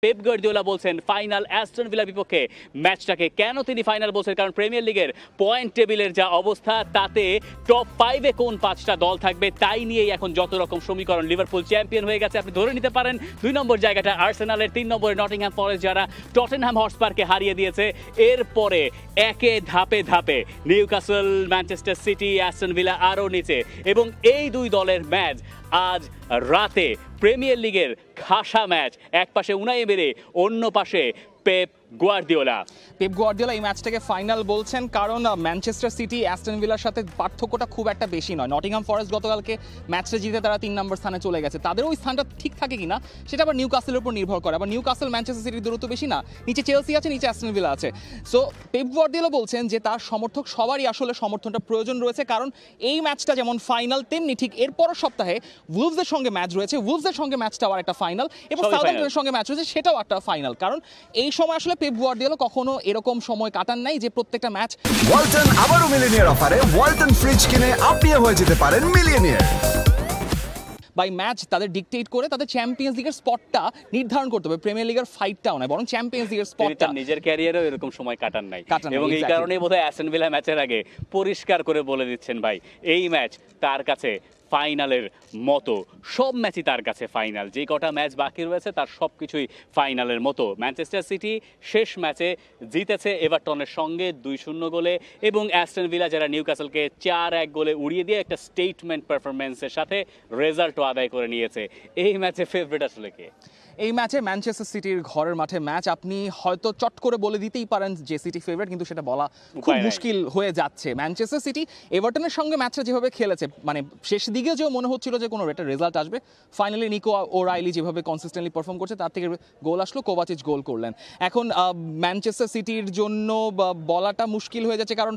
Pep Guardiola বলছেন final Aston ভিলার বিপক্ষে ম্যাচটাকে। কেন তিনি ফাইনাল বলছেন? কারণ প্রিমিয়ার লিগের পয়েন্ট টেবিলের যা অবস্থা তাতে টপ 5-এ কোন 5টা দল থাকবে তাই নিয়েই এখন যত রকম সমীকরণ। লিভারপুল চ্যাম্পিয়ন হয়ে গেছে, আপনি ধরে নিতে পারেন 2 নম্বর জায়গাটা আর্সেনালের, 3 নম্বরে নটিংহ্যাম ফরেস্ট যারা টটেনহ্যাম হটস্পারকে হারিয়ে দিয়েছে। এরপরে একে ধাপে ধাপে Newcastle, Manchester city, Aston villa আরও নিচে, এবং এই দুই দলের ম্যাচ আজ রাতে প্রিমিয়ার লিগের খাসা ম্যাচ। এক পাশে উনাই এমেরি, অন্য পাশে পেপ গার্দিওলা। পেপ গার্দিওলা এই ম্যাচটাকে ফাইনাল বলছেন কারণ ম্যানচেস্টার সিটি অ্যাস্টন ভিলার সাথে পার্থক্যটা খুব একটা বেশি নয়। নটিংহ্যাম ফরেস্ট গতকালকে ম্যাচটা জিতে তারা 3 নম্বর স্থানে চলে গেছে, তাদের ওই স্থানটা ঠিক থাকে কিনা সেটা আবার নিউক্যাসলের উপর নির্ভর করে। আবার নিউক্যাসল ম্যানচেস্টার সিটির দূরত্ব বেশি না, নিচে চেলসি আছে, নিচে অ্যাস্টন ভিলা আছে। সো পেপ গার্দিওলা বলছেন যে তার সমর্থক সবারই আসলে সমর্থনটা প্রয়োজন রয়েছে, কারণ এই ম্যাচটা যেমন ফাইনাল তেমনি ঠিক এরপরের সপ্তাহে উলভসের সঙ্গে ম্যাচ রয়েছে, উলভসের সঙ্গে ম্যাচটাও আর একটা ফাইনাল, এবং সাউদাম্পটনের সঙ্গে ম্যাচ রয়েছে, সেটাও একটা ফাইনাল। কারণ এই সময় আসলে পেপ গার্দিওলা কখনো এরকম সময় কাটান নাই যে প্রত্যেকটা ম্যাচ। ওয়ালটন আবারও মিলিয়নিয়ার অফারে ওয়ালটন ফ্রিজ কিনে আপনিও হয়ে যেতে পারেন মিলিয়নিয়ার। বাই ম্যাচ তাদের ডিকটেট করে তাদের চ্যাম্পিয়ন্স লিগের স্পটটা নির্ধারণ করতে হবে, প্রিমিয়ার লিগের ফাইটটাও নয়, বরং চ্যাম্পিয়ন্স লিগের স্পটটা। নিজের ক্যারিয়ারেও এরকম সময় কাটান নাই, এবং এই কারণেই বোধহয় অ্যাস্টন ভিলা ম্যাচের আগে পরিষ্কার করে বলে দিচ্ছেন ভাই এই ম্যাচ তার কাছে ফাইনালের মতো। সব ম্যাচই তার কাছে ফাইনাল, যে কটা ম্যাচ বাকি রয়েছে তার সব কিছুই ফাইনালের মতো। ম্যানচেস্টার সিটি শেষ ম্যাচে জিতেছে এভারটনের সঙ্গে 2-0 গোলে, এবং অ্যাস্টন ভিলা যারা নিউক্যাসলকে 4-1 গোলে উড়িয়ে দিয়ে একটা স্টেটমেন্ট পারফরমেন্সের সাথে রেজাল্টও আদায় করে নিয়েছে। এই ম্যাচে ফেভারিট আসলে কে? এই ম্যাচে ম্যানচেস্টার সিটির ঘরের মাঠে ম্যাচ, আপনি হয়তো চট করে বলে দিতেই পারেন যে সিটি ফেভারিট, কিন্তু সেটা বলা খুব মুশকিল হয়ে যাচ্ছে। ম্যানচেস্টার সিটি এভারটনের সঙ্গে ম্যাচটা যেভাবে খেলেছে, মানে শেষ দিকে যে মনে হচ্ছিল যে কোনো একটা রেজাল্ট আসবে, ফাইনালি নিকো ওরাইলি যেভাবে কনসিস্টেন্টলি পারফর্ম করছে তার থেকে গোল আসলো, কোভাচিচ গোল করলেন। এখন ম্যানচেস্টার সিটির জন্য বলাটা মুশকিল হয়ে যাচ্ছে, কারণ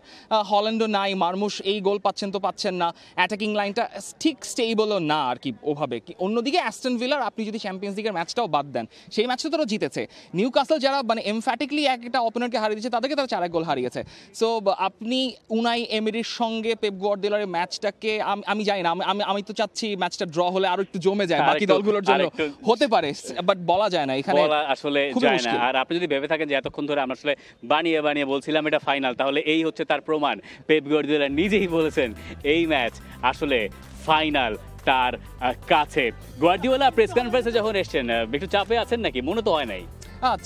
হল্যান্ডও নাই, মারমুশ এই গোল পাচ্ছেন তো পাচ্ছেন না, অ্যাটাকিং লাইনটা ঠিক স্টেবলও না আর কি ওভাবে। অন্যদিকে অ্যাস্টন ভিলার আপনি যদি চ্যাম্পিয়ন্স লিগের ম্যাচটাও বাদ দেন, সেই ম্যাচটা তারা জিতেছে। নিউক্যাসল যারা মানে এমফ্যাটিকলি একটা অপোনেন্টকে হারিয়ে দিয়েছে, তাদেরকে তারা 4-1 গোল হারিয়েছে। সো আপনি উনাই এমেরির সঙ্গে পেপ গার্দিওলার ম্যাচটাকে আমি জানি না, আমি তো চাচ্ছি ম্যাচটা ড্র হলে আরো একটু জমে যায় বাকি দলগুলোর জন্য, হতে পারে, বাট বলা যায় না এখানে, বলা আসলে যায় না। আর আপনি যদি ভেবে থাকেন যে এতক্ষণ ধরে আমরা আসলে বানিয়ে বানিয়ে বলছিলাম এটা ফাইনাল, তাহলে এই হচ্ছে তার প্রমাণ। পেপ গার্দিওলা নিজেই বলেছেন এই ম্যাচ আসলে ফাইনাল তার কাছে। গার্দিওলা প্রেস কনফারেন্সে যখন এসেছেন একটু চাপে আছেন নাকি? মনে তো হয় নাই।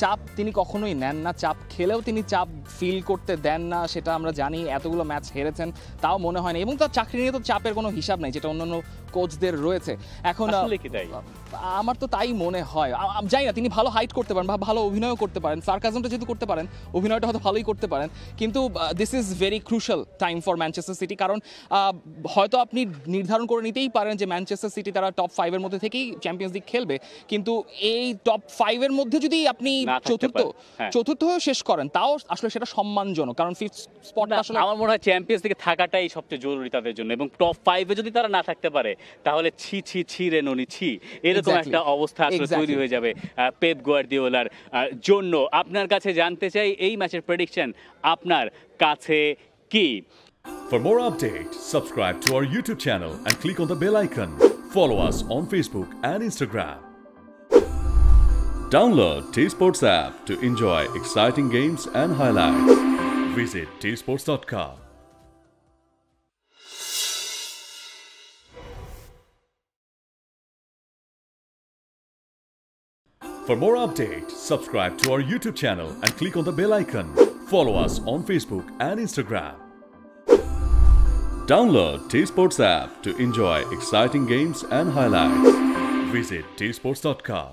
চাপ তিনি কখনোই নেন না, চাপ খেলেও তিনি চাপ ফিল করতে দেন না, সেটা আমরা জানি। এতগুলো ম্যাচ হেরেছেন তাও মনে হয় না, এবং তার চাকরি নিয়ে তো চাপের কোনো হিসাব নাই যেটা অন্যান্য কোচদের রয়েছে। এখন আমার তো তাই মনে হয়, জানি না, তিনি ভালো হাইট করতে পারেন বা ভালো অভিনয়ও করতে পারেন, সার্কাজমটা যেহেতু করতে পারেন, অভিনয়টা হয়তো ভালোই করতে পারেন, কিন্তু this is very crucial time for Manchester city. কারণ হয়তো আপনি নির্ধারণ করে নিতেই পারেন যে ম্যানচেস্টার সিটি তারা টপ 5-এর মধ্যে থেকেই চ্যাম্পিয়ন্স লিগ খেলবে, কিন্তু এই টপ 5-এর মধ্যে যদি আপনি চতুর্থ হয়ে শেষ করেন তাও আসলে সেটা সম্মানজনক, কারণ ফিফথ স্পটটা আসলে আমার মনে হয় চ্যাম্পিয়ন্স লিগে থাকাটাই সবচেয়ে জরুরি তাদের জন্য, এবং টপ 5-এ যদি তারা না থাকতে পারে তাহলে ছি রেননি ছি, এরকম একটা অবস্থা আসলে তৈরি হয়ে যাবে পেপ গার্দিওলার জন্য। আপনার কাছে জানতে চাই এই ম্যাচের প্রেডিকশন আপনার কাছে কি? For more updates, subscribe to our YouTube channel and click on the bell icon. Follow us on Facebook and Instagram. Download T-Sports app to enjoy exciting games and highlights. Visit tsports.com. For more updates, subscribe to our YouTube channel and click on the bell icon. Follow us on Facebook and Instagram. Download T-Sports app to enjoy exciting games and highlights. Visit tsports.com.